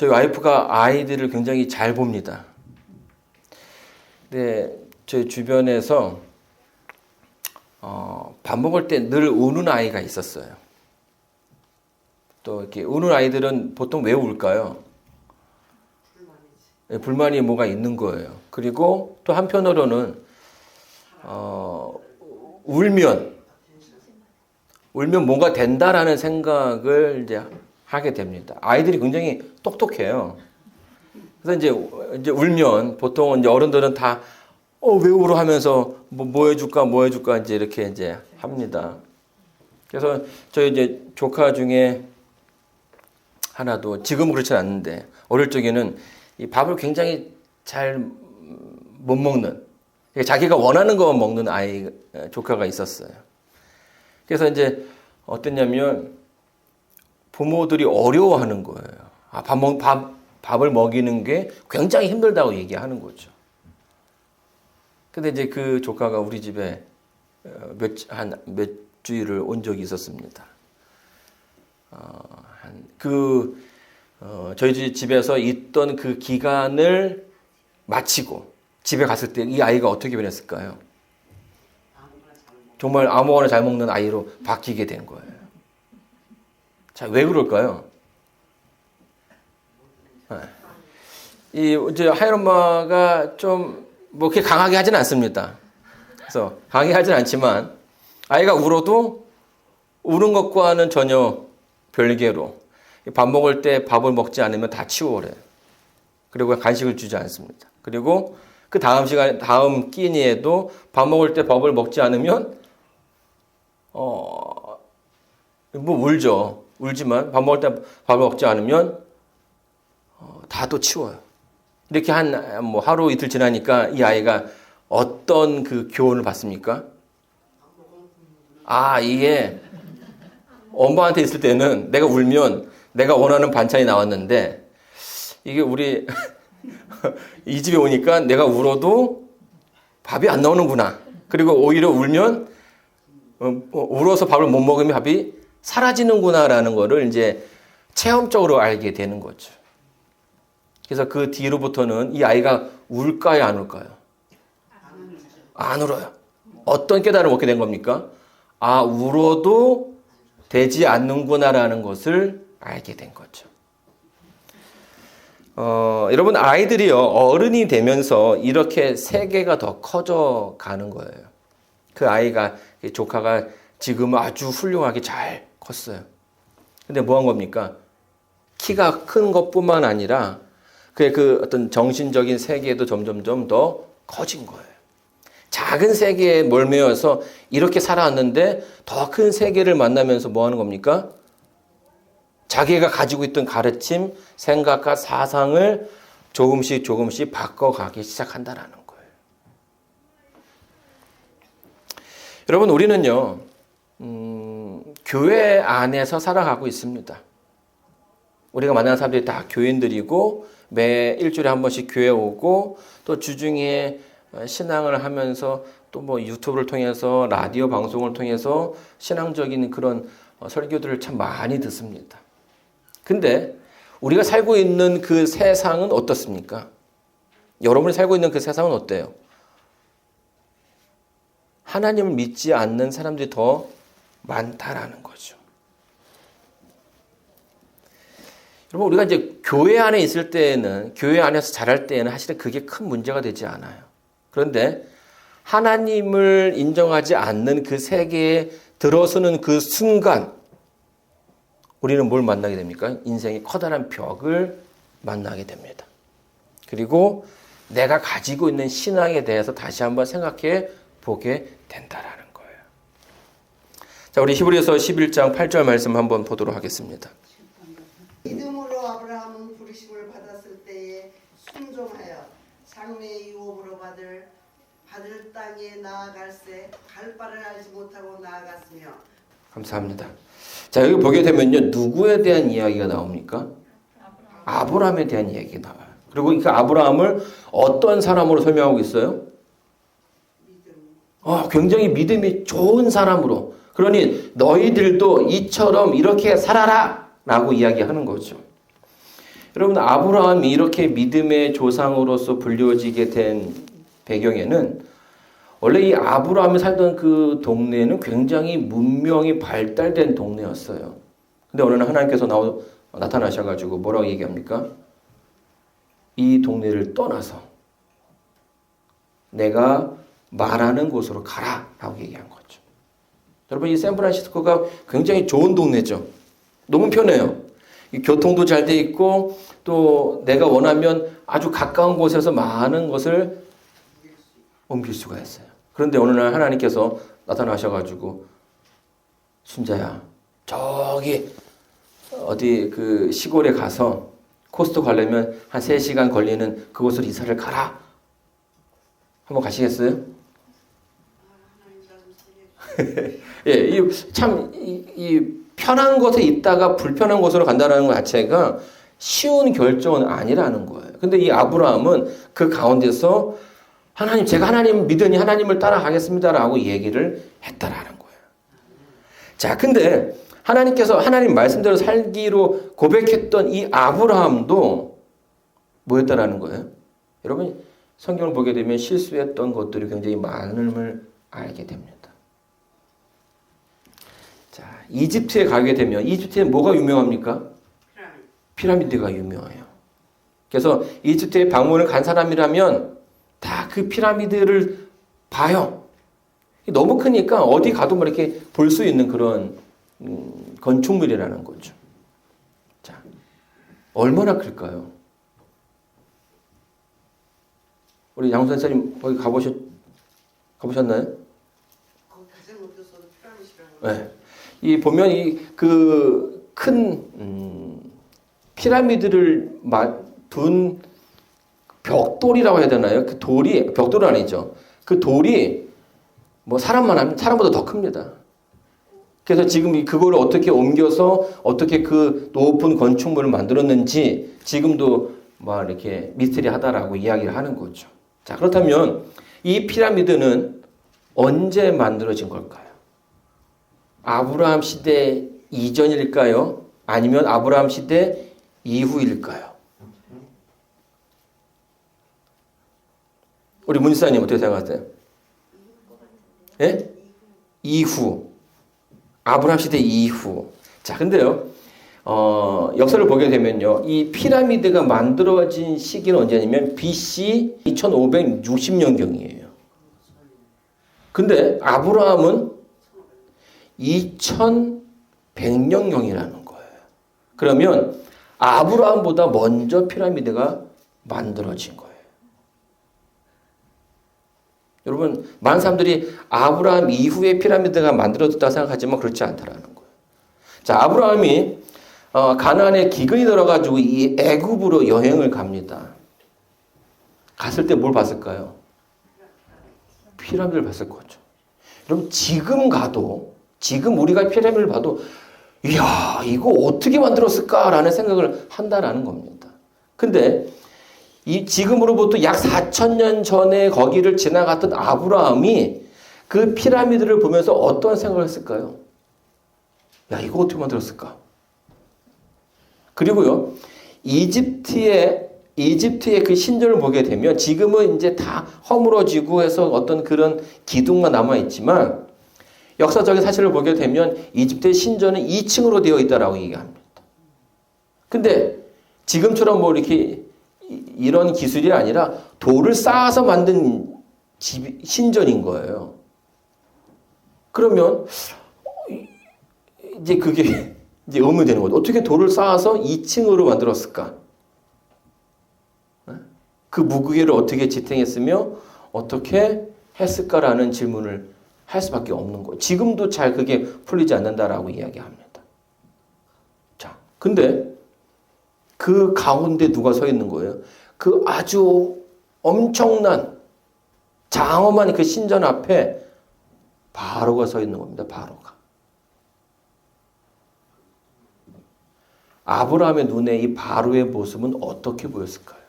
저희 와이프가 아이들을 굉장히 잘 봅니다. 근데 저희 주변에서 밥 먹을 때 늘 우는 아이가 있었어요. 또 이렇게 우는 아이들은 보통 왜 울까요? 불만이 뭐가 있는 거예요. 그리고 또 한편으로는 울면 뭔가 된다라는 생각을 이제 하게 됩니다. 아이들이 굉장히 똑똑해요. 그래서 이제 울면 보통 이제 어른들은 다 왜 울어 하면서 뭐 해줄까 이제 이렇게 이제 합니다. 그래서 저희 이제 조카 중에 하나도 지금은 그렇지 않는데 어릴 적에는 이 밥을 굉장히 잘 못 먹는, 자기가 원하는 것만 먹는 조카가 있었어요. 그래서 이제 어땠냐면 부모들이 어려워하는 거예요. 밥을 먹이는 게 굉장히 힘들다고 얘기하는 거죠. 근데 이제 그 조카가 우리 집에 몇 주일을 온 적이 있었습니다. 저희 집에서 있던 그 기간을 마치고 집에 갔을 때 이 아이가 어떻게 변했을까요? 정말 아무거나 잘 먹는 아이로 바뀌게 된 거예요. 자, 왜 그럴까요? 이제 하연 엄마가 좀 뭐 그렇게 강하게 하진 않습니다. 그래서 강하게 하진 않지만 아이가 울어도 우는 것과는 전혀 별개로 밥 먹을 때 밥을 먹지 않으면 다 치워버려요. 그리고 간식을 주지 않습니다. 그리고 그 다음 끼니에도 밥 먹을 때 밥을 먹지 않으면 뭐 울죠. 울지만 밥 먹을 때 밥을 먹지 않으면 다 또 치워요. 이렇게 뭐 하루 이틀 지나니까 이 아이가 어떤 그 교훈을 받습니까? 이게 엄마한테 있을 때는 내가 울면 내가 원하는 반찬이 나왔는데 이게 우리 이 집에 오니까 내가 울어도 밥이 안 나오는구나. 그리고 오히려 울면 울어서 밥을 못 먹으면 밥이 사라지는구나라는 거를 이제 체험적으로 알게 되는 거죠. 그래서 그 뒤로부터는 이 아이가 울까요, 안 울까요? 안 울어요. 어떤 깨달음을 얻게 된 겁니까? 울어도 되지 않는구나라는 것을 알게 된 거죠. 여러분, 아이들이요, 어른이 되면서 이렇게 세계가 더 커져 가는 거예요. 그 아이가, 조카가 지금 아주 훌륭하게 잘 컸어요. 근데 뭐 한 겁니까? 키가 큰 것뿐만 아니라 그 어떤 정신적인 세계도 점점점 더 커진 거예요. 작은 세계에 몰매여서 이렇게 살아왔는데 더 큰 세계를 만나면서 뭐 하는 겁니까? 자기가 가지고 있던 가르침, 생각과 사상을 조금씩 바꿔가기 시작한다는 거예요. 여러분, 우리는요, 교회 안에서 살아가고 있습니다. 우리가 만나는 사람들이 다 교인들이고 매 일주일에 한 번씩 교회 오고 또 주중에 신앙을 하면서 또 뭐 유튜브를 통해서 라디오 방송을 통해서 신앙적인 그런 설교들을 참 많이 듣습니다. 근데 우리가 살고 있는 그 세상은 어떻습니까? 여러분이 살고 있는 그 세상은 어때요? 하나님을 믿지 않는 사람들이 더 많다라는 거죠. 여러분, 우리가 이제 교회 안에 있을 때에는, 교회 안에서 자랄 때에는 사실은 그게 큰 문제가 되지 않아요. 그런데 하나님을 인정하지 않는 그 세계에 들어서는 그 순간 우리는 뭘 만나게 됩니까? 인생의 커다란 벽을 만나게 됩니다. 그리고 내가 가지고 있는 신앙에 대해서 다시 한번 생각해 보게 된다라는 거예요. 자, 우리 히브리서 11장 8절 말씀 한번 보도록 하겠습니다. 믿음으로 아브라함은 부르심을 받았을 때에 순종하여 장래의 유업으로 받을 땅에 나아갈새 갈 바를 알지 못하고 나아갔으며. 감사합니다. 자, 여기 보게 되면요, 누구에 대한 이야기가 나옵니까? 아브라함에 대한 이야기가 나와요. 그리고 그 아브라함을 어떤 사람으로 설명하고 있어요? 굉장히 믿음이 좋은 사람으로. 그러니 너희들도 이처럼 이렇게 살아라 라고 이야기하는 거죠. 여러분, 아브라함이 이렇게 믿음의 조상으로서 불려지게 된 배경에는 원래 이 아브라함이 살던 그 동네는 굉장히 문명이 발달된 동네였어요. 근데 어느 날 하나님께서 나타나셔가지고 뭐라고 얘기합니까? 이 동네를 떠나서 내가 말하는 곳으로 가라 라고 얘기한 거죠. 여러분, 이 샌프란시스코가 굉장히 좋은 동네죠. 너무 편해요. 교통도 잘 돼 있고 또 내가 원하면 아주 가까운 곳에서 많은 것을 옮길 수가 있어요. 그런데 어느 날 하나님께서 나타나셔가지고 순자야, 저기 어디 그 시골에 가서 코스트 가려면 한 3시간 걸리는 그곳으로 이사를 가라. 한번 가시겠어요? 예, 이 편한 곳에 있다가 불편한 곳으로 간다는 것 자체가 쉬운 결정은 아니라는 거예요. 근데 이 아브라함은 그 가운데서 하나님, 제가 하나님 믿으니 하나님을 따라가겠습니다라고 얘기를 했다라는 거예요. 자, 근데 하나님께서 하나님 말씀대로 살기로 고백했던 이 아브라함도 뭐였다라는 거예요? 여러분, 성경을 보게 되면 실수했던 것들이 굉장히 많음을 알게 됩니다. 자, 이집트에 가게 되면 이집트에 뭐가 유명합니까? 피라미드가 유명해요. 그래서 이집트에 방문을 간 사람이라면 다 그 피라미드를 봐요. 너무 크니까 어디 가도 뭐 이렇게 볼 수 있는 그런 건축물이라는 거죠. 자, 얼마나 클까요? 우리 양 선생님 거기 가보셨나요? 거기 가지 못해서도 피라미드라는 거. 네. 이 보면 이 그 큰 피라미드를 둔 벽돌이라고 해야 되나요? 그 돌이 벽돌은 아니죠. 그 돌이 뭐 사람보다 더 큽니다. 그래서 지금 그걸 어떻게 옮겨서 어떻게 그 높은 건축물을 만들었는지 지금도 막 이렇게 미스터리하다라고 이야기를 하는 거죠. 자, 그렇다면 이 피라미드는 언제 만들어진 걸까요? 아브라함 시대 이전일까요? 아니면 아브라함 시대 이후일까요? 우리 문지사님 어떻게 생각하세요? 예? 이후. 아브라함 시대 이후. 자, 근데요, 역사를 보게 되면요, 이 피라미드가 만들어진 시기는 언제냐면 BC 2560년경이에요. 근데 아브라함은 2100년경이라는 거예요. 그러면 아브라함보다 먼저 피라미드가 만들어진 거예요. 여러분, 많은 사람들이 아브라함 이후에 피라미드가 만들어졌다고 생각하지만 그렇지 않다라는 거예요. 자, 아브라함이 가나안에 기근이 들어가지고 이 애굽으로 여행을 갑니다. 갔을 때 뭘 봤을까요? 피라미드를 봤을 거죠. 여러분, 지금 우리가 피라미드를 봐도 이야, 이거 어떻게 만들었을까라는 생각을 한다라는 겁니다. 근데 이 지금으로부터 약 4,000년 전에 거기를 지나갔던 아브라함이 그 피라미드를 보면서 어떤 생각을 했을까요? 야, 이거 어떻게 만들었을까? 그리고요, 이집트의 그 신전을 보게 되면 지금은 이제 다 허물어지고 해서 어떤 그런 기둥만 남아있지만 역사적인 사실을 보게 되면 이집트의 신전은 2층으로 되어 있다라고 얘기합니다. 근데 지금처럼 뭐 이렇게 이런 기술이 아니라 돌을 쌓아서 만든 신전인 거예요. 그러면 이제 그게 이제 의문이 되는 거죠. 어떻게 돌을 쌓아서 2층으로 만들었을까? 그 무게를 어떻게 지탱했으며 어떻게 했을까라는 질문을 할 수밖에 없는 거예요. 지금도 잘 그게 풀리지 않는다라고 이야기합니다. 자, 근데 그 가운데 누가 서 있는 거예요? 그 아주 엄청난 장엄한 그 신전 앞에 바로가 서 있는 겁니다. 바로가. 아브라함의 눈에 이 바로의 모습은 어떻게 보였을까요?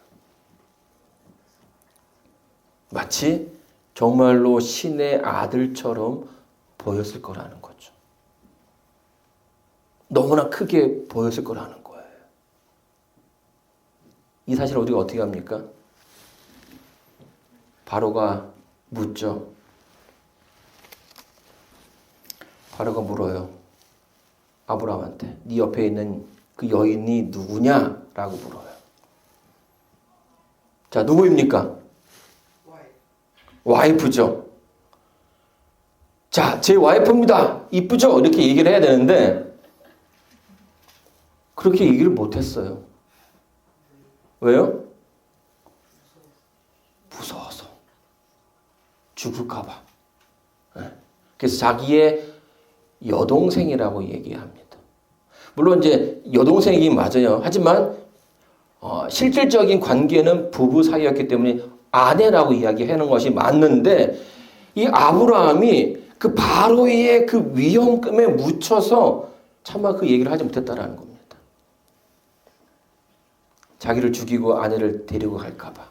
마치 정말로 신의 아들처럼 보였을 거라는 거죠. 너무나 크게 보였을 거라는 거예요. 이 사실을 우리가 어떻게 합니까? 바로가 묻죠. 바로가 물어요. 아브라함한테 네 옆에 있는 그 여인이 누구냐라고 물어요. 자, 누구입니까? 와이프죠. 자, 제 와이프입니다. 이쁘죠? 이렇게 얘기를 해야 되는데 그렇게 얘기를 못했어요. 왜요? 무서워서. 죽을까봐. 그래서 자기의 여동생이라고 얘기합니다. 물론 이제 여동생이긴 맞아요. 하지만 실질적인 관계는 부부 사이였기 때문에 아내라고 이야기하는 것이 맞는데 이 아브라함이 그 바로의 그 위험감에 묻혀서 차마 그 얘기를 하지 못했다라는 겁니다. 자기를 죽이고 아내를 데리고 갈까봐.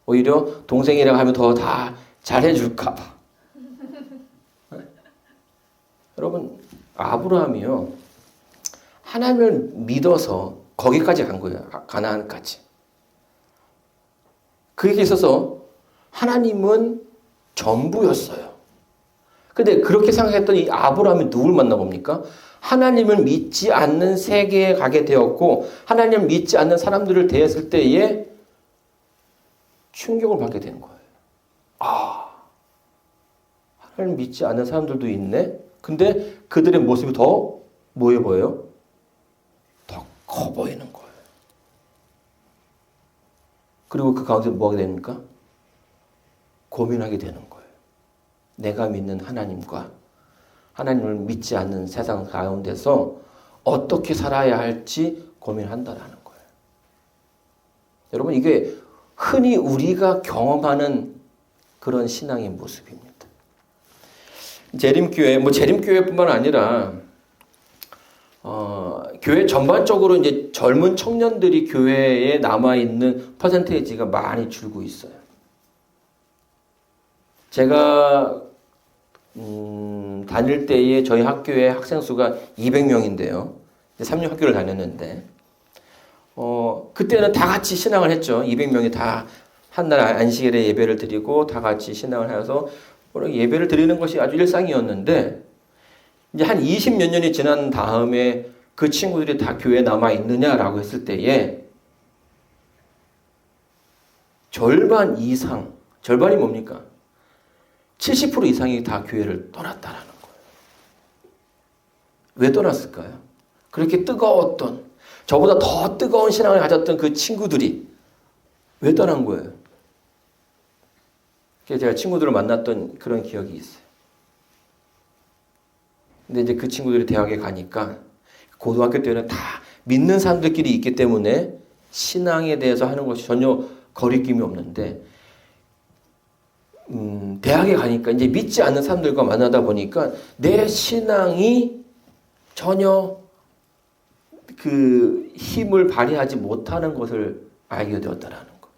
오히려 동생이라고 하면 더 다 잘해줄까봐. 여러분, 아브라함이요. 하나님을 믿어서 거기까지 간 거예요. 가나안까지. 그에게 있어서 하나님은 전부였어요. 근데 그렇게 생각했던 이 아브라함이 누굴 만나봅니까? 하나님을 믿지 않는 세계에 가게 되었고 하나님을 믿지 않는 사람들을 대했을 때에 충격을 받게 되는 거예요. 하나님을 믿지 않는 사람들도 있네? 근데 그들의 모습이 더 뭐해 보여요? 더 커 보이는 거예요. 그리고 그 가운데 뭐 하게 됩니까? 고민하게 되는 거예요. 내가 믿는 하나님과 하나님을 믿지 않는 세상 가운데서 어떻게 살아야 할지 고민한다라는 거예요. 여러분, 이게 흔히 우리가 경험하는 그런 신앙의 모습입니다. 재림교회, 재림교회뿐만 아니라 교회 전반적으로 이제 젊은 청년들이 교회에 남아 있는 퍼센테이지가 많이 줄고 있어요. 제가 다닐 때에 저희 학교의 학생 수가 200명인데요. 3년 학교를 다녔는데 그때는 다 같이 신앙을 했죠. 200명이 다 한날 안식일에 예배를 드리고 다 같이 신앙을 해서 예배를 드리는 것이 아주 일상이었는데 이제 한 20몇 년이 지난 다음에 그 친구들이 다 교회에 남아 있느냐라고 했을 때에 절반 이상, 절반이 뭡니까? 70% 이상이 다 교회를 떠났다라는 거예요. 왜 떠났을까요? 그렇게 뜨거웠던, 저보다 더 뜨거운 신앙을 가졌던 그 친구들이 왜 떠난 거예요? 그래서 제가 친구들을 만났던 그런 기억이 있어요. 근데 이제 그 친구들이 대학에 가니까 고등학교 때는 다 믿는 사람들끼리 있기 때문에 신앙에 대해서 하는 것이 전혀 거리낌이 없는데 대학에 가니까 이제 믿지 않는 사람들과 만나다 보니까 내 신앙이 전혀 그 힘을 발휘하지 못하는 것을 알게 되었다라는 거.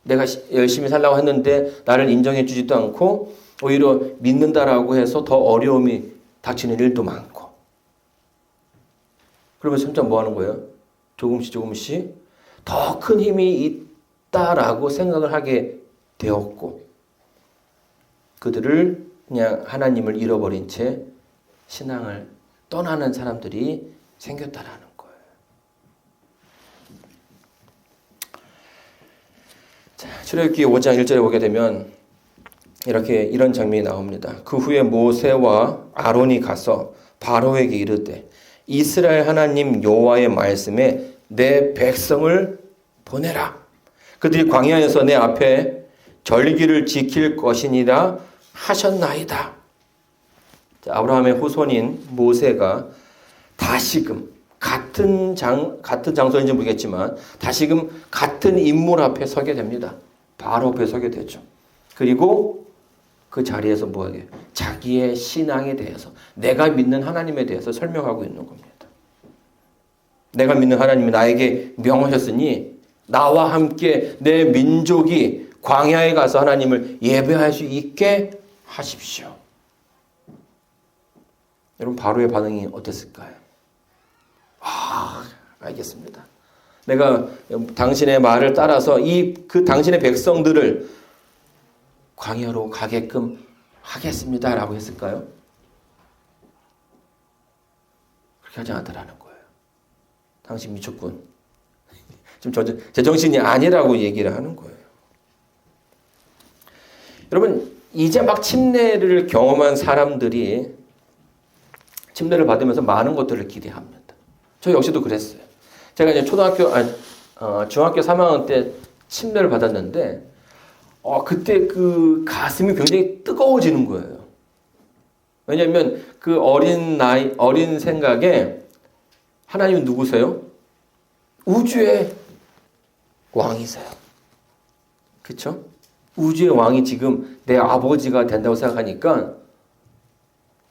내가 열심히 살라고 했는데 나를 인정해 주지도 않고 오히려 믿는다라고 해서 더 어려움이 닥치는 일도 많고. 그러면 점점 뭐 하는 거예요? 조금씩 더 큰 힘이 있다라고 생각을 하게 되었고 그들을 그냥 하나님을 잃어버린 채 신앙을 떠나는 사람들이 생겼다라는 거예요. 자, 출애굽기 5장 1절에 보게 되면 이런 장면이 나옵니다. 그 후에 모세와 아론이 가서 바로에게 이르되 이스라엘 하나님 여호와의 말씀에 내 백성을 보내라. 그들이 광야에서 내 앞에 절기를 지킬 것이니라 하셨나이다. 자, 아브라함의 후손인 모세가 다시금 같은 장소인지 모르겠지만 다시금 같은 인물 앞에 서게 됩니다. 바로 앞에 서게 되죠. 그리고 그 자리에서 뭐하게 자기의 신앙에 대해서 내가 믿는 하나님에 대해서 설명하고 있는 겁니다. 내가 믿는 하나님이 나에게 명하셨으니 나와 함께 내 민족이 광야에 가서 하나님을 예배할 수 있게 하십시오. 여러분 바로의 반응이 어땠을까요? 알겠습니다. 내가 당신의 말을 따라서 그 당신의 백성들을 광야로 가게끔 하겠습니다라고 했을까요? 그렇게 하지 않았다라는 거예요. 당신 미쳤군. 지금 제정신이 아니라고 얘기를 하는 거예요. 여러분, 이제 막 침례를 경험한 사람들이 침례를 받으면서 많은 것들을 기대합니다. 저 역시도 그랬어요. 제가 이제 중학교 3학년 때 침례를 받았는데, 그때 그 가슴이 굉장히 뜨거워지는 거예요. 왜냐하면 그 어린 생각에 하나님은 누구세요? 우주의 왕이세요. 그렇죠? 우주의 왕이 지금 내 아버지가 된다고 생각하니까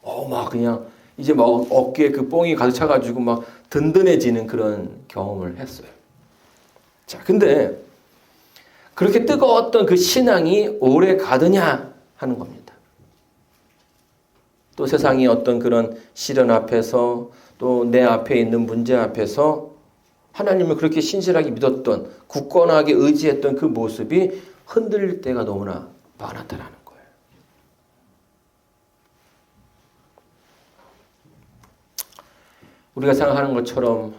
막 그냥 이제 막 어깨에 그 뽕이 가득 차가지고 막 든든해지는 그런 경험을 했어요. 자, 근데 그렇게 뜨거웠던 그 신앙이 오래 가느냐 하는 겁니다. 또 세상의 어떤 그런 시련 앞에서 또 내 앞에 있는 문제 앞에서 하나님을 그렇게 신실하게 믿었던, 굳건하게 의지했던 그 모습이 흔들릴 때가 너무나 많았다라는 거예요. 우리가 생각하는 것처럼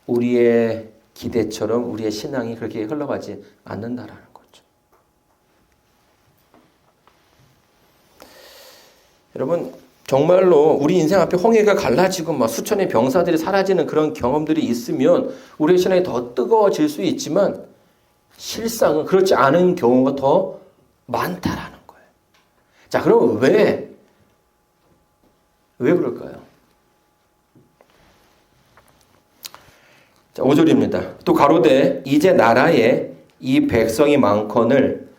우리의 기대처럼 우리의 신앙이 그렇게 흘러가지 않는다라는 거죠. 여러분, 정말로 우리 인생 앞에 홍해가 갈라지고 막 수천의 병사들이 사라지는 그런 경험들이 있으면 우리의 신앙이 더 뜨거워질 수 있지만 실상은 그렇지 않은 경우가 더 많다라는 거예요. 자, 그럼 왜 그럴까요? 자, 5절입니다. 또 가로되 이제 나라에 이 백성이 많거늘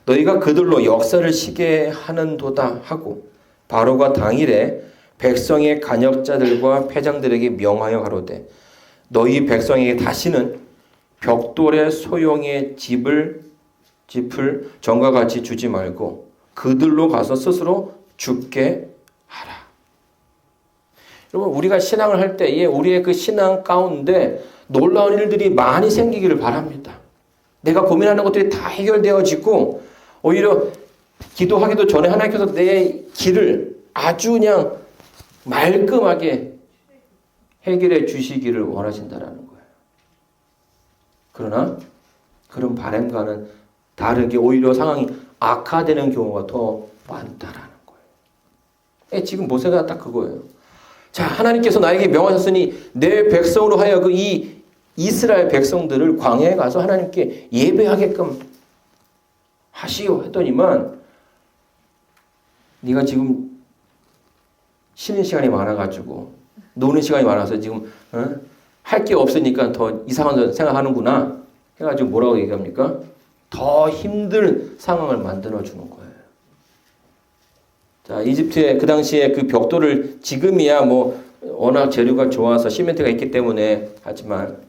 너희가 그들로 역사를 시게 하는도다 하고 바로가 당일에 백성의 간역자들과 패장들에게 명하여 가로되 너희 백성에게 다시는 벽돌의 소용의 짚을 전과 같이 주지 말고 그들로 가서 스스로 죽게 하라. 여러분, 우리가 신앙을 할 때에 우리의 그 신앙 가운데 놀라운 일들이 많이 생기기를 바랍니다. 내가 고민하는 것들이 다 해결되어지고 오히려 기도하기도 전에 하나님께서 내 길을 아주 그냥 말끔하게 해결해 주시기를 원하신다라는 거예요. 그러나 그런 바람과는 다르게 오히려 상황이 악화되는 경우가 더 많다라는 거예요. 지금 모세가 딱 그거예요. 자, 하나님께서 나에게 명하셨으니 내 백성으로 하여금 이 이스라엘 백성들을 광야에 가서 하나님께 예배하게끔 하시오 했더니만 네가 지금 쉬는 시간이 많아가지고 노는 시간이 많아서 지금 할 게 없으니까 더 이상한 생각하는구나 해가지고 뭐라고 얘기합니까? 더 힘든 상황을 만들어주는 거예요. 자, 이집트의 그 당시에 그 벽돌을 지금이야 뭐 워낙 재료가 좋아서 시멘트가 있기 때문에 하지만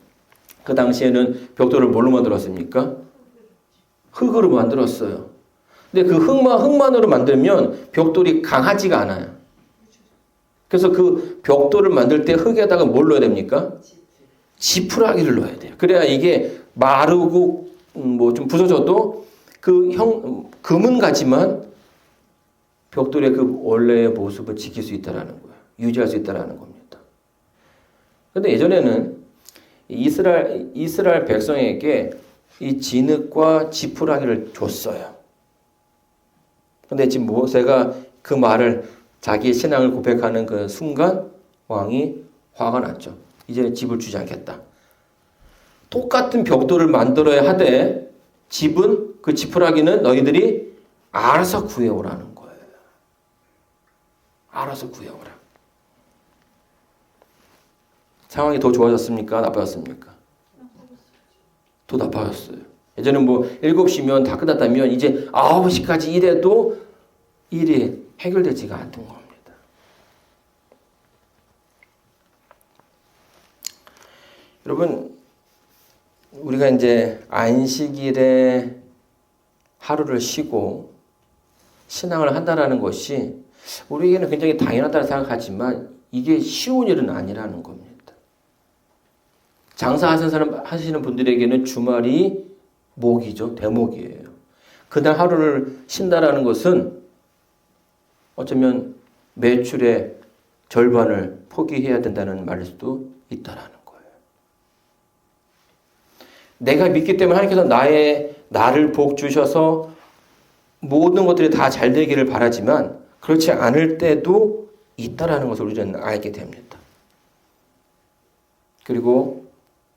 그 당시에는 벽돌을 뭘로 만들었습니까? 흙으로 만들었어요. 근데 그 흙만으로 만들면 벽돌이 강하지가 않아요. 그래서 그 벽돌을 만들 때 흙에다가 뭘 넣어야 됩니까? 지푸라기를 넣어야 돼요. 그래야 이게 마르고 뭐 좀 부서져도 금은 가지만 벽돌의 그 원래의 모습을 지킬 수 있다라는 거예요. 유지할 수 있다라는 겁니다. 그런데 예전에는 이스라엘 백성에게 이 진흙과 지푸라기를 줬어요. 근데 지금 모세가 그 말을 자기의 신앙을 고백하는 그 순간 왕이 화가 났죠. 이제 집을 주지 않겠다. 똑같은 벽돌을 만들어야 하되 집은 그 지푸라기는 너희들이 알아서 구해오라는 거예요. 알아서 구해오라. 상황이 더 좋아졌습니까? 나빠졌습니까? 더 나빠졌어요. 예전에 뭐 7시면 다 끝났다면 이제 9시까지 일해도 일이 해결되지가 않던 겁니다. 여러분, 우리가 이제 안식일에 하루를 쉬고 신앙을 한다는 것이 우리에게는 굉장히 당연하다고 생각하지만 이게 쉬운 일은 아니라는 겁니다. 장사하시는 사람 하시는 분들에게는 주말이 목이죠. 대목이에요. 그날 하루를 쉰다라는 것은 어쩌면 매출의 절반을 포기해야 된다는 말일 수도 있다라는 거예요. 내가 믿기 때문에 하나님께서 나를 복 주셔서 모든 것들이 다 잘 되기를 바라지만 그렇지 않을 때도 있다라는 것을 우리는 알게 됩니다. 그리고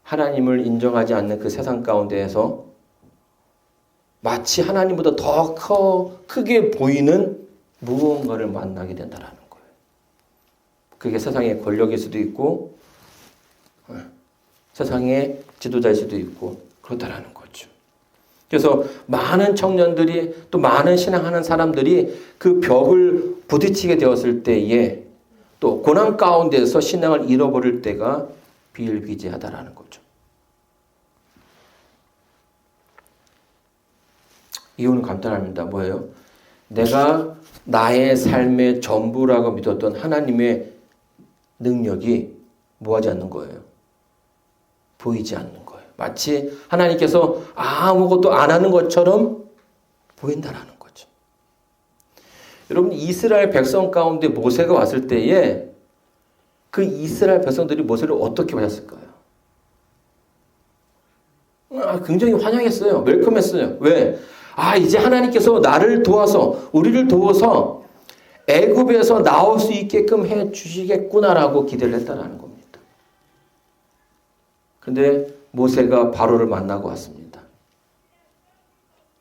하나님을 인정하지 않는 그 세상 가운데에서 마치 하나님보다 더 크게 보이는 무언가를 만나게 된다라는 거예요. 그게 세상의 권력일 수도 있고 세상의 지도자일 수도 있고 그렇다라는 거죠. 그래서 많은 청년들이 또 많은 신앙하는 사람들이 그 벽을 부딪히게 되었을 때에 또 고난 가운데서 신앙을 잃어버릴 때가 비일비재하다라는 거죠. 이유는 간단합니다. 뭐예요? 내가 나의 삶의 전부라고 믿었던 하나님의 능력이 뭐하지 않는 거예요? 보이지 않는 거예요. 마치 하나님께서 아무것도 안 하는 것처럼 보인다라는 거죠. 여러분, 이스라엘 백성 가운데 모세가 왔을 때에 그 이스라엘 백성들이 모세를 어떻게 맞았을까요? 굉장히 환영했어요. 웰컴했어요. 왜? 이제 하나님께서 나를 도와서 우리를 도와서 애굽에서 나올 수 있게끔 해 주시겠구나라고 기대를 했다라는 겁니다. 근데 모세가 바로를 만나고 왔습니다.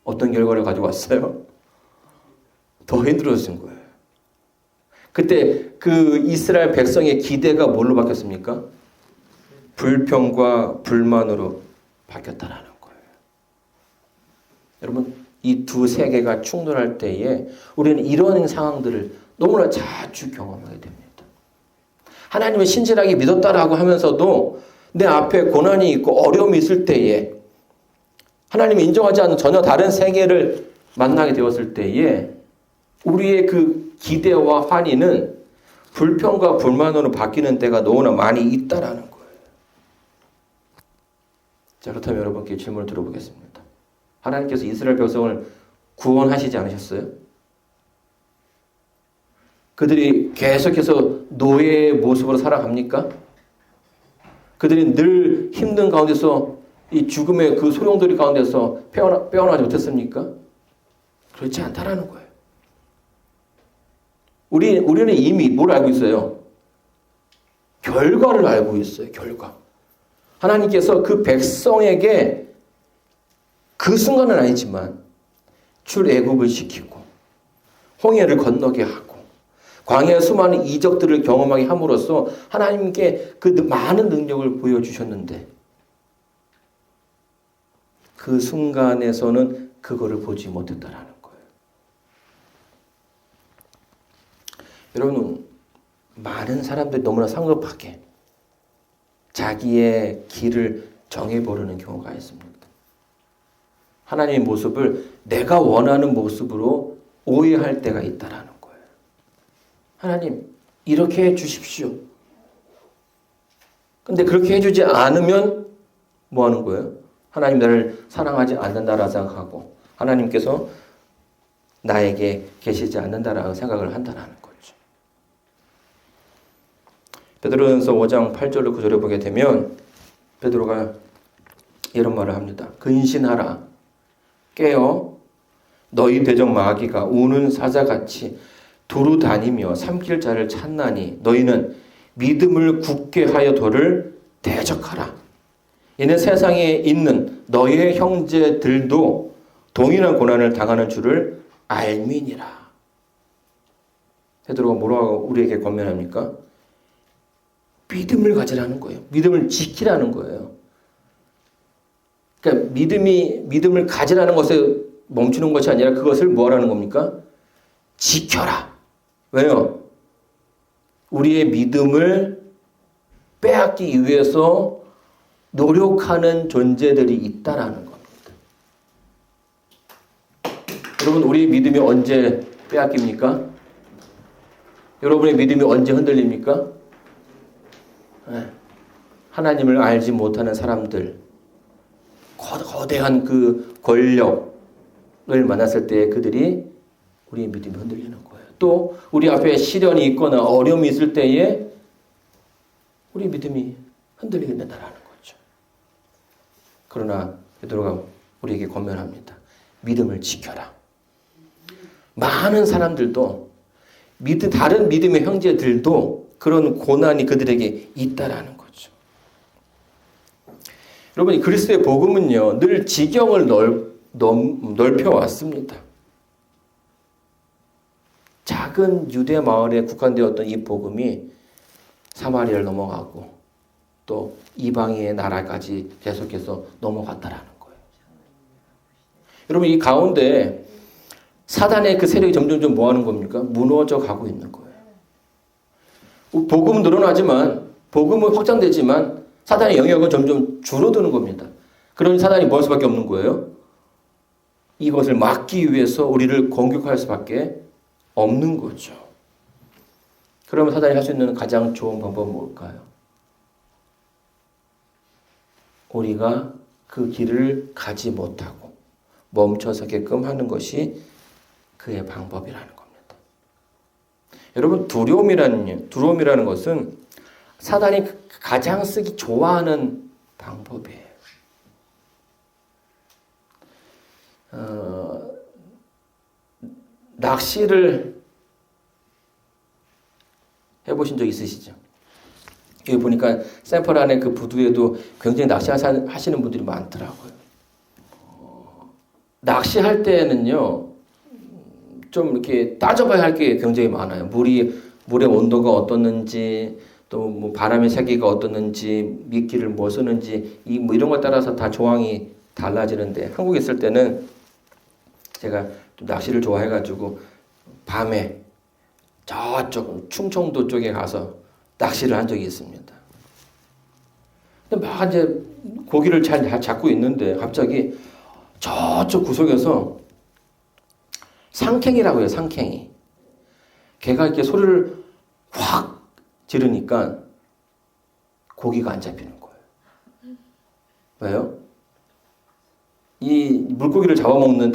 어떤 결과를 가지고 왔어요? 더 힘들어진 거예요. 그때 그 이스라엘 백성의 기대가 뭘로 바뀌었습니까? 불평과 불만으로 바뀌었다라는 거예요. 여러분, 이 두 세계가 충돌할 때에 우리는 이런 상황들을 너무나 자주 경험하게 됩니다. 하나님을 신실하게 믿었다라고 하면서도 내 앞에 고난이 있고 어려움이 있을 때에 하나님이 인정하지 않는 전혀 다른 세계를 만나게 되었을 때에 우리의 그 기대와 환희는 불평과 불만으로 바뀌는 때가 너무나 많이 있다라는 거예요. 자, 그렇다면 여러분께 질문을 들어보겠습니다. 하나님께서 이스라엘 백성을 구원하시지 않으셨어요? 그들이 계속해서 노예의 모습으로 살아갑니까? 그들이 늘 힘든 가운데서 이 죽음의 그 소용돌이 가운데서 빼어나지 못했습니까? 그렇지 않다라는 거예요. 우리는 이미 뭘 알고 있어요? 결과를 알고 있어요. 결과. 하나님께서 그 백성에게 그 순간은 아니지만 출애굽을 시키고 홍해를 건너게 하고 광야의 수많은 이적들을 경험하게 함으로써 하나님께 그 많은 능력을 보여주셨는데 그 순간에서는 그거를 보지 못했다라는 거예요. 여러분, 많은 사람들이 너무나 성급하게 자기의 길을 정해버리는 경우가 있습니다. 하나님의 모습을 내가 원하는 모습으로 오해할 때가 있다라는 거예요. 하나님, 이렇게 해 주십시오. 근데 그렇게 해주지 않으면 뭐 하는 거예요? 하나님 나를 사랑하지 않는다라고 생각하고 하나님께서 나에게 계시지 않는다라고 생각을 한다는 거죠. 베드로전서 5장 8절로 9절에 보게 되면 베드로가 이런 말을 합니다. 근신하라. 깨어 너희 대적 마귀가 우는 사자같이 두루 다니며 삼킬 자를 찾나니 너희는 믿음을 굳게 하여 도를 대적하라. 이는 세상에 있는 너희의 형제들도 동일한 고난을 당하는 줄을 알미니라. 베드로가 뭐라고 우리에게 권면합니까? 믿음을 가지라는 거예요. 믿음을 지키라는 거예요. 그러니까 믿음을 가지라는 것에 멈추는 것이 아니라 그것을 뭐라는 겁니까? 지켜라. 왜요? 우리의 믿음을 빼앗기 위해서 노력하는 존재들이 있다라는 겁니다. 여러분, 우리의 믿음이 언제 빼앗깁니까? 여러분의 믿음이 언제 흔들립니까? 네. 하나님을 알지 못하는 사람들, 거대한 그 권력을 만났을 때 그들이 우리의 믿음이 흔들리는 거예요. 또 우리 앞에 시련이 있거나 어려움이 있을 때에 우리 믿음이 흔들리게 된다는 거죠. 그러나 베드로가 우리에게 권면합니다. 믿음을 지켜라. 많은 사람들도 다른 믿음의 형제들도 그런 고난이 그들에게 있다라는 거죠. 여러분, 그리스도의 복음은요, 늘 지경을 넓혀왔습니다. 작은 유대 마을에 국한되었던 이 복음이 사마리아를 넘어가고 또 이방인의 나라까지 계속해서 넘어갔다라는 거예요. 여러분, 이 가운데 사단의 그 세력이 점점 뭐 하는 겁니까? 무너져 가고 있는 거예요. 복음은 늘어나지만, 복음은 확장되지만 사단의 영역은 점점 줄어드는 겁니다. 그러니 사단이 뭐 할 수밖에 없는 거예요? 이것을 막기 위해서 우리를 공격할 수밖에 없는 거죠. 그러면 사단이 할 수 있는 가장 좋은 방법은 뭘까요? 우리가 그 길을 가지 못하고 멈춰서게끔 하는 것이 그의 방법이라는 겁니다. 여러분, 두려움이라는 것은 사단이 가장 쓰기 좋아하는 방법이에요. 낚시를 해보신 적 있으시죠? 여기 보니까 샘플 안에 그 부두에도 굉장히 낚시하시는 분들이 많더라고요. 낚시할 때는요, 좀 이렇게 따져봐야 할 게 굉장히 많아요. 물의 온도가 어떻는지, 또 뭐 바람의 세기가 어떻는지, 미끼를 뭐 쓰는지, 뭐 이런 것 따라서 다 조항이 달라지는데, 한국에 있을 때는 제가 좀 낚시를 좋아해가지고 밤에 저쪽 충청도 쪽에 가서 낚시를 한 적이 있습니다. 근데 막 이제 고기를 잘 잡고 있는데 갑자기 저쪽 구석에서 상캥이라고 해요, 상캥이. 걔가 이렇게 소리를 확 지르니까 고기가 안 잡히는 거예요. 왜요? 이 물고기를 잡아먹는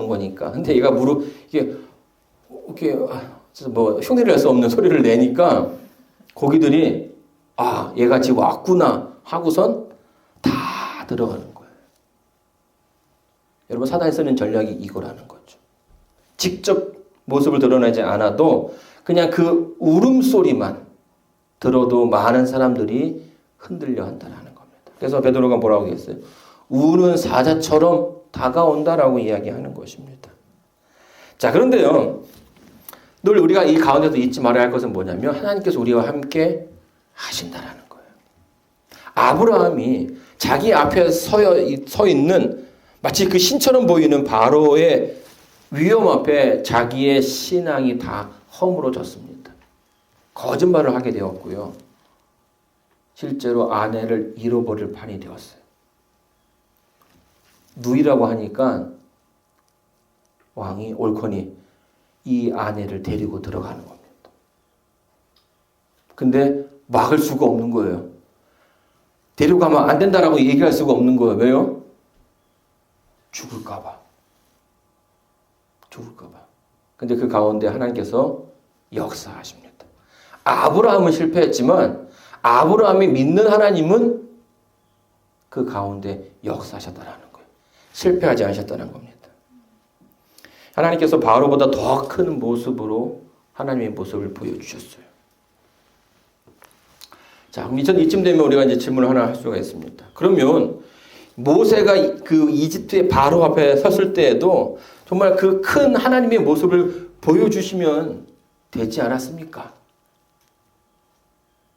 거니까. 근데 얘가 이렇게 뭐 흉내를 낼 수 없는 소리를 내니까 고기들이 얘가 지금 왔구나 하고선 다 들어가는 거예요. 여러분, 사단이 쓰는 전략이 이거라는 거죠. 직접 모습을 드러내지 않아도 그냥 그 울음소리만 들어도 많은 사람들이 흔들려 한다는 겁니다. 그래서 베드로가 뭐라고 했어요? 우는 사자처럼 다가온다라고 이야기하는 것입니다. 자, 그런데요, 늘 우리가 이 가운데서 잊지 말아야 할 것은 뭐냐면 하나님께서 우리와 함께 하신다라는 거예요. 아브라함이 자기 앞에 서 있는 마치 그 신처럼 보이는 바로의 위험 앞에 자기의 신앙이 다 허물어졌습니다. 거짓말을 하게 되었고요. 실제로 아내를 잃어버릴 판이 되었어요. 누이라고 하니까 왕이 옳거니 이 아내를 데리고 들어가는 겁니다. 근데 막을 수가 없는 거예요. 데려가면 안 된다라고 얘기할 수가 없는 거예요. 왜요? 죽을까 봐. 근데 그 가운데 하나님께서 역사하십니다. 아브라함은 실패했지만 아브라함이 믿는 하나님은 그 가운데 역사하셨다라는 거예요. 실패하지 않으셨다는 겁니다. 하나님께서 바로보다 더 큰 모습으로 하나님의 모습을 보여주셨어요. 자, 그럼 이쯤 되면 우리가 이제 질문을 하나 할 수가 있습니다. 그러면 모세가 그 이집트의 바로 앞에 섰을 때에도 정말 그 큰 하나님의 모습을 보여주시면 되지 않았습니까?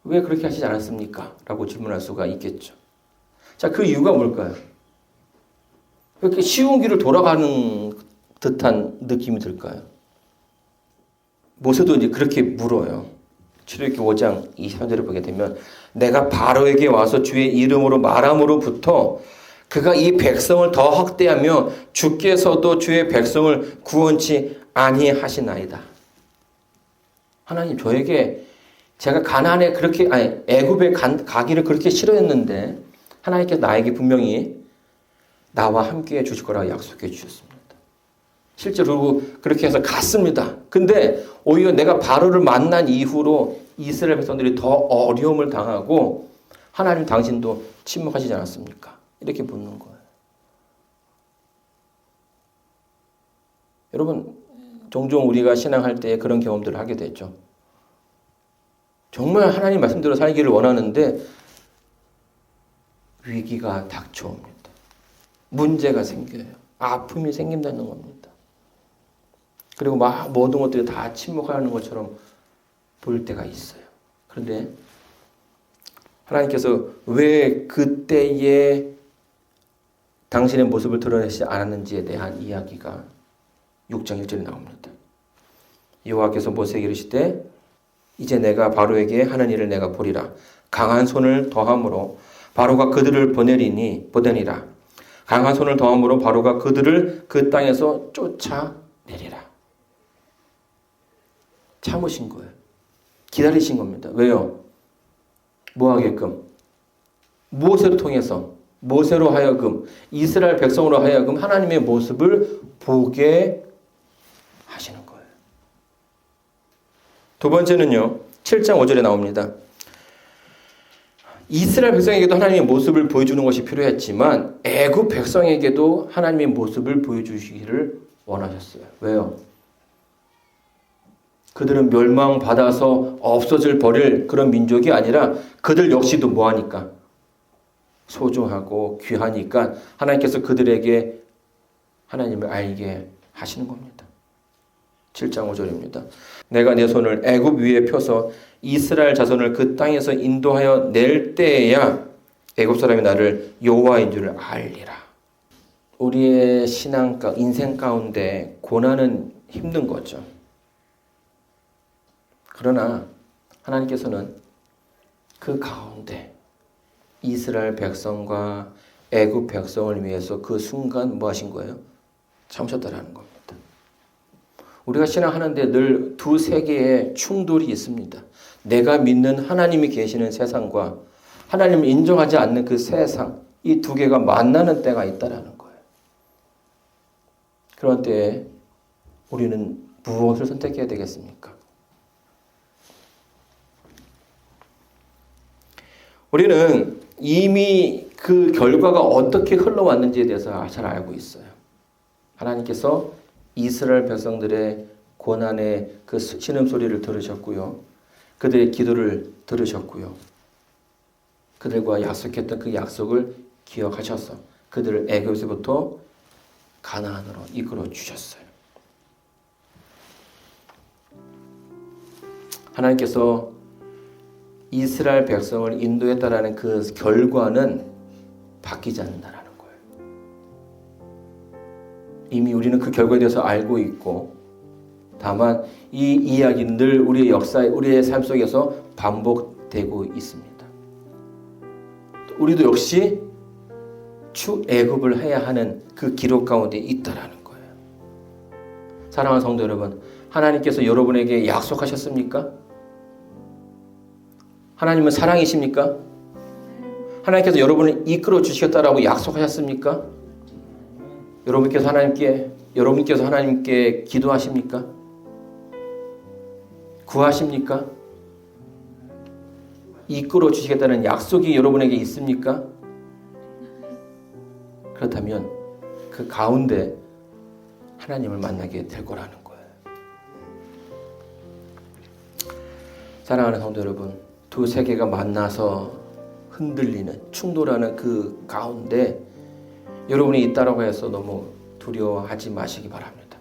왜 그렇게 하시지 않았습니까? 라고 질문할 수가 있겠죠. 자, 그 이유가 뭘까요? 왜 이렇게 쉬운 길을 돌아가는 듯한 느낌이 들까요? 모세도 이제 그렇게 물어요. 출애굽기 5장 23절을 보게 되면 내가 바로에게 와서 주의 이름으로 말함으로부터 그가 이 백성을 더 확대하며 주께서도 주의 백성을 구원치 아니하시나이다. 하나님, 저에게 제가 가나안에 그렇게 애굽에 가기를 그렇게 싫어했는데 하나님께서 나에게 분명히 나와 함께해 주실 거라고 약속해 주셨습니다. 실제로 그렇게 해서 갔습니다. 근데 오히려 내가 바로를 만난 이후로 이스라엘 백성들이 더 어려움을 당하고 하나님 당신도 침묵하시지 않았습니까? 이렇게 묻는 거예요. 여러분, 종종 우리가 신앙할 때 그런 경험들을 하게 되죠. 정말 하나님 말씀대로 살기를 원하는데 위기가 닥쳐옵니다. 문제가 생겨요. 아픔이 생긴다는 겁니다. 그리고 막 모든 것들이 다 침묵하는 것처럼 보일 때가 있어요. 그런데 하나님께서 왜 그때에 당신의 모습을 드러내지 않았는지에 대한 이야기가 6장 1절에 나옵니다. 여호와께서 모세에게 이르시되 이제 내가 바로에게 하는 일을 내가 보리라. 강한 손을 더함으로 바로가 그들을 보내니라. 강한 손을 더함으로 바로가 그들을 그 땅에서 쫓아내리라. 참으신 거예요. 기다리신 겁니다. 왜요? 뭐 하게끔? 모세를 통해서, 모세로 하여금, 이스라엘 백성으로 하여금 하나님의 모습을 보게 하시는 거예요. 두 번째는요, 7장 5절에 나옵니다. 이스라엘 백성에게도 하나님의 모습을 보여주는 것이 필요했지만 애굽 백성에게도 하나님의 모습을 보여주시기를 원하셨어요. 왜요? 그들은 멸망받아서 없어질 버릴 그런 민족이 아니라 그들 역시도 뭐하니까? 소중하고 귀하니까 하나님께서 그들에게 하나님을 알게 하시는 겁니다. 7장 5절입니다. 내가 내 손을 애굽 위에 펴서 이스라엘 자손을 그 땅에서 인도하여 낼 때에야 애굽 사람이 나를 여호와인 줄을 알리라. 우리의 인생 가운데 고난은 힘든 거죠. 그러나 하나님께서는 그 가운데 이스라엘 백성과 애굽 백성을 위해서 그 순간 뭐 하신 거예요? 참으셨다라는 겁니다. 우리가 신앙하는데 늘 두 세계의 충돌이 있습니다. 내가 믿는 하나님이 계시는 세상과 하나님을 인정하지 않는 그 세상, 이 두 개가 만나는 때가 있다라는 거예요. 그런 때에 우리는 무엇을 선택해야 되겠습니까? 우리는 이미 그 결과가 어떻게 흘러왔는지에 대해서 잘 알고 있어요. 하나님께서 이스라엘 백성들의 고난의 그 신음소리를 들으셨고요. 그들의 기도를 들으셨고요. 그들과 약속했던 그 약속을 기억하셔서 그들을 애굽에서부터 가나안으로 이끌어 주셨어요. 하나님께서 이스라엘 백성을 인도했다라는 그 결과는 바뀌지 않는다라는 거예요. 이미 우리는 그 결과에 대해서 알고 있고, 다만 이 이야기는 늘 우리의 역사, 우리의 삶 속에서 반복되고 있습니다. 우리도 역시 출애굽을 해야 하는 그 기록 가운데 있다라는 거예요. 사랑하는 성도 여러분, 하나님께서 여러분에게 약속하셨습니까? 하나님은 사랑이십니까? 하나님께서 여러분을 이끌어 주시겠다라고 약속하셨습니까? 여러분께서 하나님께 기도하십니까? 구하십니까? 이끌어 주시겠다는 약속이 여러분에게 있습니까? 그렇다면 그 가운데 하나님을 만나게 될 거라는 거예요. 사랑하는 성도 여러분, 두 세계가 만나서 흔들리는, 충돌하는 그 가운데 여러분이 있다라고 해서 너무 두려워하지 마시기 바랍니다.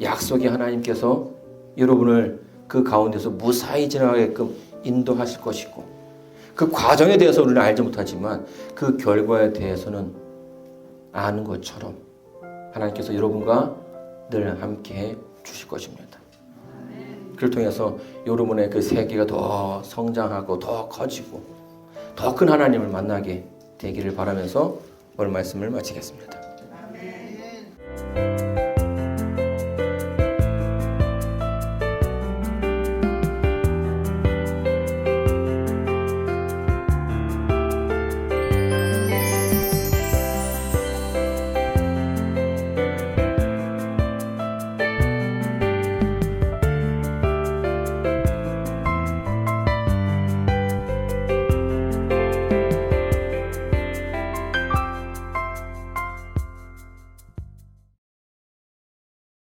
약속의 하나님께서 여러분을 그 가운데서 무사히 지나가게끔 인도하실 것이고, 그 과정에 대해서 우리는 알지 못하지만 그 결과에 대해서는 아는 것처럼 하나님께서 여러분과 늘 함께 주실 것입니다. 그를 통해서 여러분의 그 세계가 더 성장하고 더 커지고 더 큰 하나님을 만나게 되기를 바라면서 오늘 말씀을 마치겠습니다. 아멘.